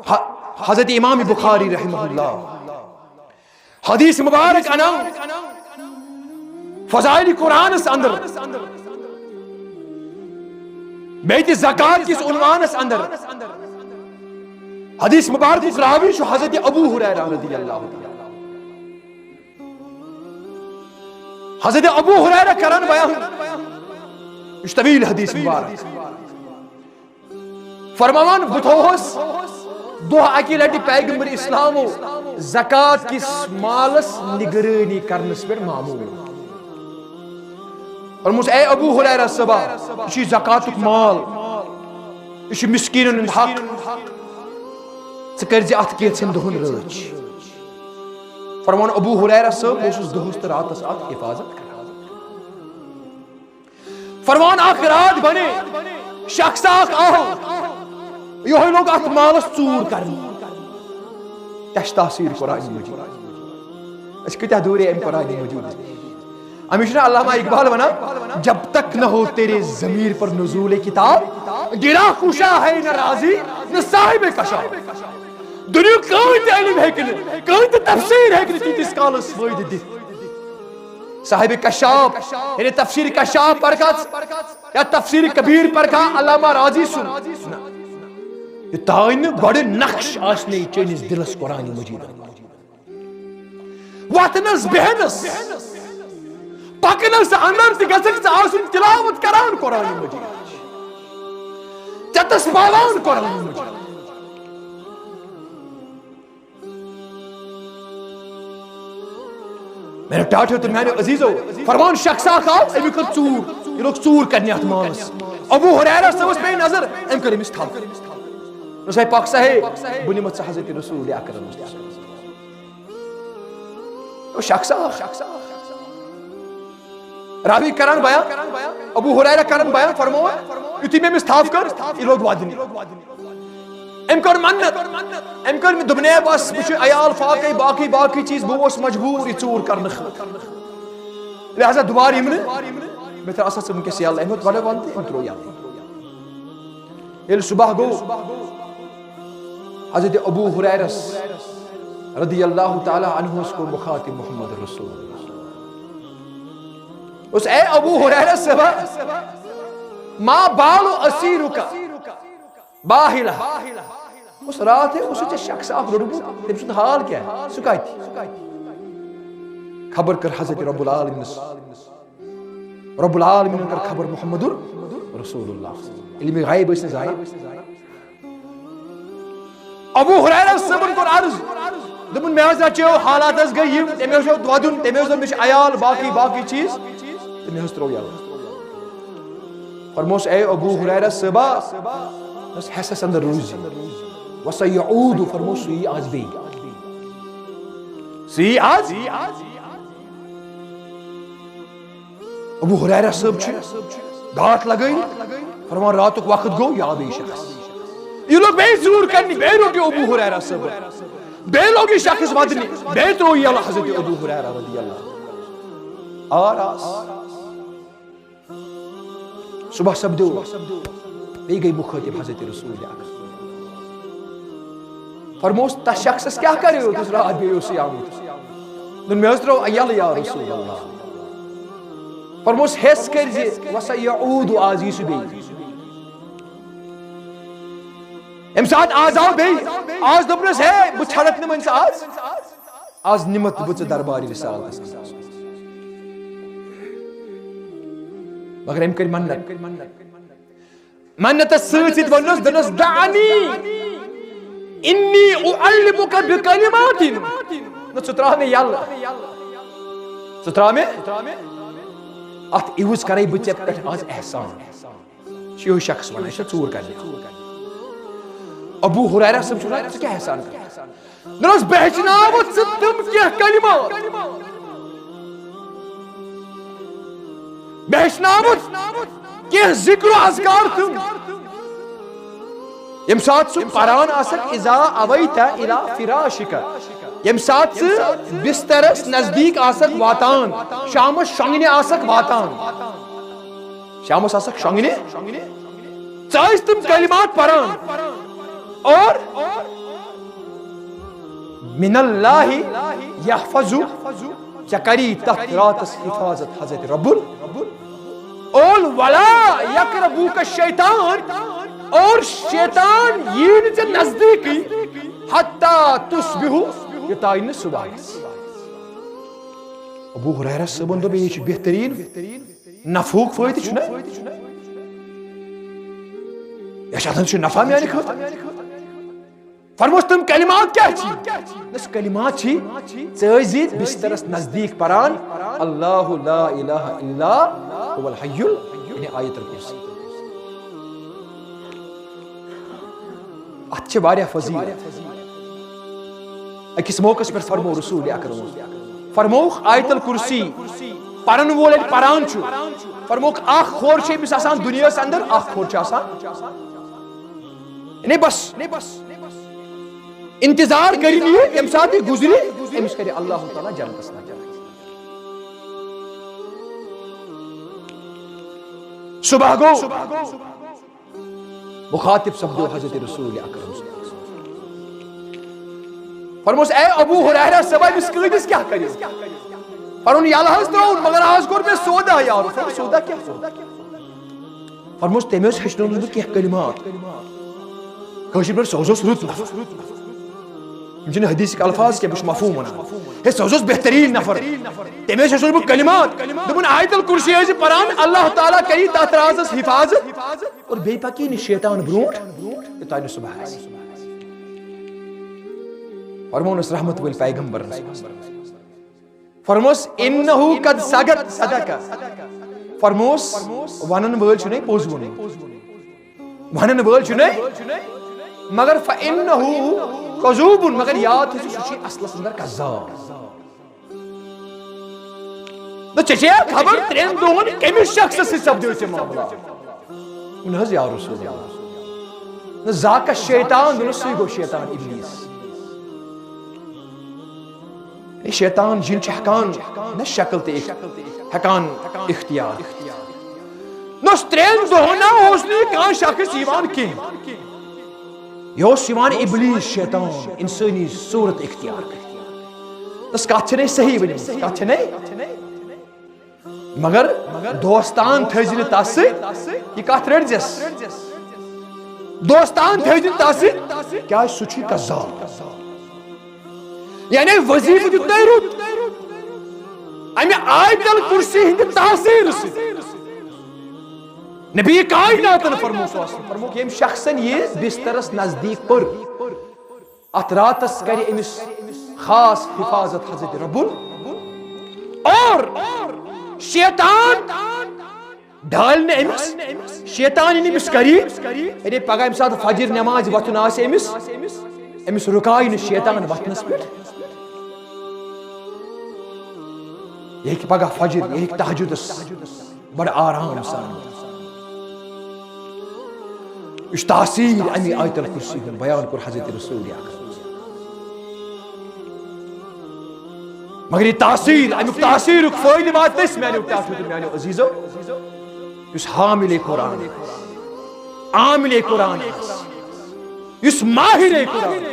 حضرت امام بخاری رحمہ اللہ حدیث مبارک انا فضائل قرآن اندر بیت زکات کس عنوان اندر حدیث مبارک راوی شو حضرت ابو ہریرہ رضی اللہ تعالی حضرت ابو ہریرہ کرن بیان اس طویل حدیث مبارک فرمان بتوس دو اکی لٹی پیغمبر اسلامو زکات کس مالس نگرانی کرنس پر معمول اور مجھ اے ابو ہریرہ صبا اسی زکات مال اسی مسکینن حق سکرزی ات کے چھن دہن رچ فرمان ابو ہریرہ صاحب اس دہس راتس ات حفاظت کر فرمان اخ رات بنے شخص اخ آو یہ لوگ ات مالس ژور کرن تش تاثیر قرآن مجید اس کتیا دور ہے قرآن مجید ہمیشہ علامہ اقبال بنا جب تک نہ ہو تیرے ضمیر پر نزول کتاب گرا خوشا ہے نہ راضی نہ صاحب کشا دنیا کوئی علم ہے کہ کوئی تفسیر ہے کہ تیس کالس فائدہ دی صاحب کشاف یعنی تفسیر کشاف پرکات یا تفسیر کبیر پرکا علامہ راضی سن یہ تائن بڑے نقش آسنے چینس دلس قرآن مجید واتنس بہنس پکنس اندر تی گسک سے آسن تلاوت کران قرآن مجید چتس پالان قرآن مجید میرے ٹاٹھے تو میرے عزیزو فرمان شخصا کھاؤ ایمی کر چور یہ لوگ چور کرنی آت مانس ابو ہریرہ سے اس پہ نظر ایم کریم اس تھاو نسائی پاک صحیح بنیمت سے حضرت رسول اکرم وہ شخصا راوی کران بیان ابو ہریرہ کران بیان فرموا یتی میں مستحاف کر یہ لوگ وادنی ام کر منت ام کر دبنے بس بچ عیال فاقی باقی چیز بوس مجبور یہ چور کرنے لہذا دوبار یمن بہتر اساس سے منکسی اللہ احمد وڈا وانتی انترو یاد یہ صبح گو حضرت ابو ہریرہ رضی اللہ تعالی عنہ اس کو مخاطب محمد رسول اللہ اس اے ابو ہریرہ صبح ما بالو اسیرکا باہلہ اس رات ہے اس شخص آپ رڑبو تم سن حال کیا ہے سکائی تھی خبر کر حضرت رب العالمین کر خبر محمد رسول اللہ علم غائب اس نے ظاہر ابو ہریرہ صبر کر عرض دمن میں حضرت چیو حالات از گئی تمہیں اس دودن تمہیں اس مش عیال باقی چیز تمہیں اس رو یا فرموس اے ابو ہریرہ صبا بس حسس اندر روزی وسيعود فرموس سی آج بھی سی آج ابو ہریرہ صاحب چھ گھاٹ لگئی فرمان رات کو وقت گو یاد ہے شخص یہ لوگ بے ضرور کرنی بے روٹی ابو ہریرہ صاحب بے لوگی شخص ودنی بے تو یہ اللہ حضرت ابو ہریرہ رضی اللہ آراس صبح سبدو بے گئی مخاطب حضرت رسول اللہ فرموس تا شخص کیا کرے ہو دوسرا آدمی اسی آمود دن میں ازدرو ایال یا رسول اللہ فرموس حس کرزی وسیعود آزیس بی امساد آزاو بی آز دبنس ہے بچھڑت نمان سے آز نمت بچ درباری رسالت مگر ام کر منت سیت ونس دنس دعنی انی اعلمک بکلمات نو سترہ میں یاللہ سترہ میں ات ایوز کرائی بچے پٹھ آز احسان شیو شخص بنا اسے چور کرنے ابو ہریرہ سب چھوڑا اس کیا احسان کر نرس بہچناوت ستم کیا کلمات بہچناوت کیا ذکر و اذکار تم یم سات سو پران آسک اذا اویتا الى فراشکا یم سات سو بسترس نزدیک آسک واتان شامس شنگنے آسک واتان شامس آسک شنگنے چاہیس تم کلمات پران اور من اللہ یحفظو کیا کری تحت راتس حفاظت حضرت رب اول ولا یقربوک الشیطان اور شیطان یہ سے نزدیکی حتی تصبحو یتائن صبح ابو ہریرہ صاحبن دو یہ بہترین نفوق فائدہ چھنا یا شاید چھو نفع میں آنے کھاتا فرموس تم کلمات کیا چھی نس کلمات چھی چیزید بسترس نزدیک پران اللہ لا الہ الا هو الحی یعنی آیت الکرسی اچھے بارے فضیلت اکس موقع پر فرمو رسول اکرم فرموخ آیت الکرسی پرن وول پران چھو فرموخ آخ خور چھے بس آسان دنیا سے اندر آخ خور چھے آسان نہیں بس انتظار کری لیے یم ساتھ ہی گزری امس کرے اللہ تعالیٰ جنت اسنا جائے صبح گو مخاطب سبدو حضرت رسول اکرم فرموس اے ابو ہریرہ صبح بس قیدس کیا کری فرمون یا اللہ ترون مگر آز کور میں سودا یارو فرمون سودا کیا فرموس تیمیوس ہشنون لدو کیا کلمات کاشر پر سوزوس روت نفر جن حدیث کے الفاظ کے بش مفہوم ہونا ہے سوزوس بہترین نفر تیمیوس ہشنون پر کلمات دبن آیت الکرسی ہے پران اللہ تعالیٰ کری تاترازس حفاظت اور بے پاکی شیطان بروٹ اتائن صبح ہے فرمون اس رحمت وال پیغمبر فرموس انہو قد سگت صدقہ فرموس ونن وول چھنے پوز ونے ونن وول چھنے مگر فانہو کذوب مگر یاد ہے سوچی اصل اندر کذاب تو چچے خبر ترین دون کمی شخص سے سبدیو سے معاملہ انہاز یا رسول اللہ ذاک الشیطان دنسی گو شیطان ابلیس شیطان جن چھ ہکان نہ شکل تے ہکان اختیار نس ترین دہنا حسنی کان شخص ایمان کی یہ ایمان ابلیس شیطان انسانی صورت اختیار تس کات چھنے صحیح بنی کات چھنے مگر دوستان تھیجن تاس یہ کات ریڈ جس دوستان تھیجن تاس کیا سچی کذاب یعنی وظیف جتنا روت امی آیت الکرسی ہند تاثیر سے نبی کائنات فرمو کہ یم شخصن یہ بسترس نزدیک پر اتراتس کری امس خاص حفاظت حضرت رب اور شیطان ڈالنے امس شیطان یعنی امس کری یعنی پگہ امس ساتھ فجر نماز وطن آسے امس رکائی شیطان وطنس پر یہ پگہ فجر یہ تہجدس بڑا آرام سان اس تاثیر امی آیت الکرسی بیان کر حضرت رسول اکرم مگر یہ تاثیر امی تاثیر فائدہ بات اس میں نے عزیزو اس حامل قرآن عامل قرآن اس ماہر قرآن